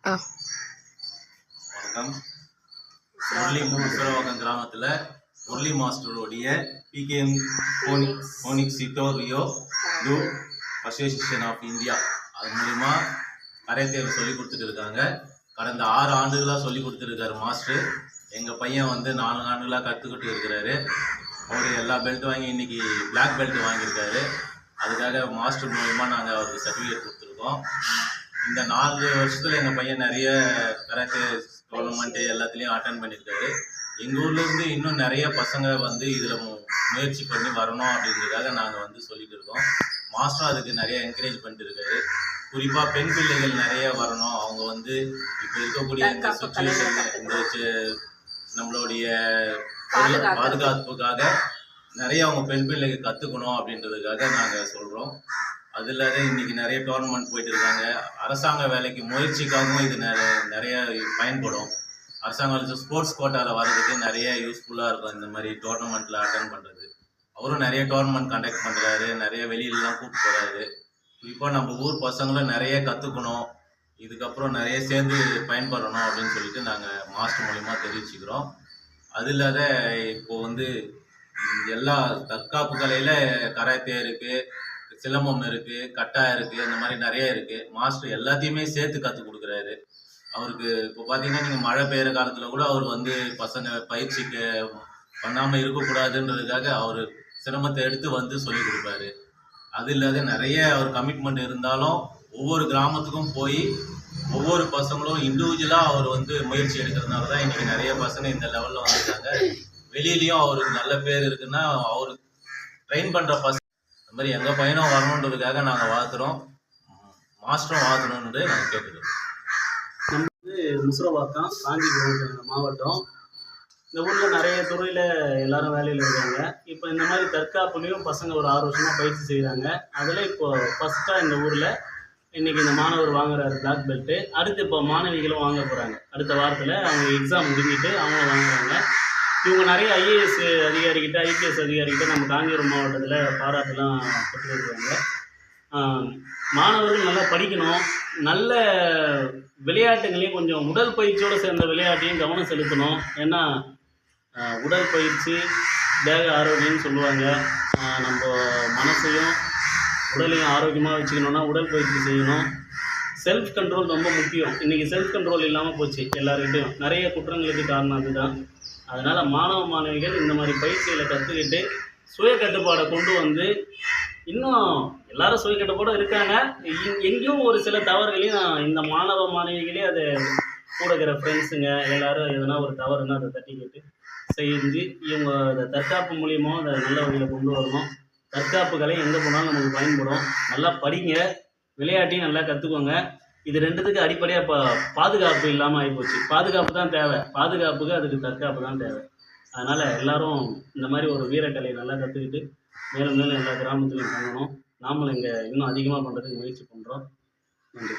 வணக்கம். முரளி முசரவாக்கம் கிராமத்தில் முரளி மாஸ்டருடைய PKM Phoenix Shitoryu do association of India அது மூலிமா கராத்தே சொல்லி கொடுத்துட்டு இருக்காங்க. கடந்த 6 ஆண்டுகளாக சொல்லி கொடுத்துருக்காரு மாஸ்டர். எங்கள் பையன் 4 ஆண்டுகளாக கற்றுக்கிட்டு இருக்கிறாரு. அவர் எல்லா பெல்ட் வாங்கி இன்னைக்கு பிளாக் பெல்ட் வாங்கியிருக்காரு. அதுக்காக மாஸ்டர் மூலிமா நாங்கள் அவருக்கு சர்டிஃபிகேட் கொடுத்துருக்கோம். இந்த 4 வருஷத்தில் எங்கள் பையன் நிறைய கராத்தே டோர்னமெண்ட்டு எல்லாத்துலேயும் அட்டன் பண்ணியிருக்காரு. எங்கள் ஊர்லேருந்து இன்னும் நிறைய பசங்க இதில் முயற்சி பண்ணி வரணும் அப்படின்றதுக்காக நாங்கள் சொல்லிட்டு இருக்கோம். மாஸ்டரும் அதுக்கு நிறைய என்கரேஜ் பண்ணிட்டு இருக்காரு. குறிப்பாக பெண் பிள்ளைகள் நிறைய வரணும். அவங்க இப்போ இருக்கக்கூடிய இந்த சுச்சுவேஷன் இந்த நம்மளுடைய பாதுகாப்புக்காக நிறைய அவங்க பெண் பிள்ளைகள் கற்றுக்கணும் அப்படின்றதுக்காக நாங்கள் சொல்கிறோம். அது இல்லாத இன்றைக்கி நிறைய டோர்னமெண்ட் போயிட்டு இருக்காங்க. அரசாங்க வேலைக்கு முயற்சிக்காகவும் இது நிறைய பயன்படும். அரசாங்க ஸ்போர்ட்ஸ் கோட்டாவில் வர்றதுக்கு நிறைய யூஸ்ஃபுல்லாக இருக்கும் இந்த மாதிரி டோர்னமெண்ட்டில் அட்டன் பண்ணுறது. அவரும் நிறைய டோர்னமெண்ட் கண்டக்ட் பண்ணுறாரு, நிறைய வெளியிலலாம் கூப்பிட்டு போகிறாரு. குறிப்பாக நம்ம ஊர் பசங்களும் நிறைய கற்றுக்கணும், இதுக்கப்புறம் நிறைய சேர்ந்து பயன்படணும் அப்படின்னு சொல்லிட்டு நாங்கள் மாஸ்டர் மூலிமா தெரிவிச்சுக்கிறோம். அது இல்லாத இப்போது எல்லா தற்காப்பு கலையில் கராத்தே இருக்குது, சிலம்பம் இருக்குது, கட்டா இருக்குது, இந்த மாதிரி நிறைய இருக்குது. மாஸ்டர் எல்லாத்தையுமே சேர்த்து கற்றுக் கொடுக்குறாரு. அவருக்கு இப்போ பார்த்தீங்கன்னா நீங்கள் மழை பெய்கிற காலத்தில் கூட அவர் பசங்க பயிற்சிக்கு பண்ணாமல் இருக்கக்கூடாதுன்றதுக்காக அவர் சிரமத்தை எடுத்து சொல்லி கொடுப்பாரு. அது இல்லாத நிறைய அவர் கமிட்மெண்ட் இருந்தாலும் ஒவ்வொரு கிராமத்துக்கும் போய் ஒவ்வொரு பசங்களும் இண்டிவிஜுவலாக அவர் முயற்சி எடுக்கிறதுனால தான் இன்றைக்கி நிறைய பசங்க இந்த லெவலில் வந்துட்டாங்க. வெளியிலையும் அவருக்கு நல்ல பேர் இருக்குன்னா அவர் ட்ரெயின் பண்ணுற பசங்க இந்த மாதிரி எங்கள் பையனும் வரணுன்றதுக்காக நாங்கள் வாழ்த்துறோம். மாஸ்டரும் வாழ்த்தணுன்றது நாங்கள் கேட்குறோம். நம்ம முசரவாக்கம் காஞ்சிபுரம் மாவட்டம். இந்த ஊரில் நிறைய துறையில் எல்லாரும் வேலையில் இருக்காங்க. இப்போ இந்த மாதிரி தற்காப்புலேயும் பசங்க ஒரு 6 வருஷமாக பயிற்சி செய்கிறாங்க. அதில் இப்போது ஃபஸ்ட்டாக இந்த ஊரில் இன்றைக்கி இந்த மாணவர் வாங்குறாரு பிளாக் பெல்ட்டு. அடுத்து இப்போ மாணவிகளும் வாங்க போகிறாங்க. அடுத்த வாரத்தில் அவங்க எக்ஸாம் முடிஞ்சிட்டு அவங்களும் வாங்குறாங்க. இவங்க நிறைய ஐஏஎஸ் அதிகாரிகிட்ட ஐபிஎஸ் அதிகாரிகிட்ட நம்ம காஞ்சிபுரம் மாவட்டத்தில் பாராட்டுலாம் பெற்றுருக்காங்க. மாணவர்கள் நல்லா படிக்கணும், நல்ல விளையாட்டுகளையும் கொஞ்சம் உடல் பயிற்சியோடு சேர்ந்த விளையாட்டையும் கவனம் செலுத்தணும். ஏன்னா உடல் பயிற்சி தேக ஆரோக்கியம்னு சொல்லுவாங்க. நம்ம மனசையும் உடலையும் ஆரோக்கியமாக வச்சுக்கணுன்னா உடல் பயிற்சி செய்யணும். செல்ஃப் கண்ட்ரோல் ரொம்ப முக்கியம். இன்றைக்கி செல்ஃப் கண்ட்ரோல் இல்லாமல் போச்சு எல்லாருக்கிட்டையும். நிறைய குற்றங்களுக்கு காரணம் அதுதான். அதனால் மாணவ மாணவிகள் இந்த மாதிரி பயிற்சிகளை கற்றுக்கிட்டு சுய கட்டுப்பாடை கொண்டு இன்னும் எல்லாரும் சுய கட்டுப்பாடும் இருக்காங்க. எங்கேயும் ஒரு சில தவறுகளையும் இந்த மாணவ மாணவிகளே அதை கூட இருக்கிற ஃப்ரெண்ட்ஸுங்க எல்லோரும் எதனா ஒரு தவறுன்னா அதை தட்டிக்கிட்டு செஞ்சு இவங்க அதை தற்காப்பு மூலியமாக அதை நல்ல வழியில் கொண்டு வரணும். தற்காப்பு கலை எங்கே போனாலும் நமக்கு பயன்படும். நல்லா படிங்க, விளையாட்டையும் நல்லா கற்றுக்கோங்க. இது 2த்துக்கு அடிப்படையாக பாதுகாப்பு இல்லாமல் ஆகிப்போச்சு. பாதுகாப்பு தான் தேவை, பாதுகாப்புக்கு அதுக்கு தற்காப்பு தான் தேவை. அதனால் எல்லோரும் இந்த மாதிரி ஒரு வீரக்கலையை நல்லா கற்றுக்கிட்டு மேலும் மேலும் எல்லா கிராமத்துலையும் பண்ணணும். நாமளும் இங்கே இன்னும் அதிகமாக பண்ணுறதுக்கு முயற்சி பண்ணுறோம். நன்றி.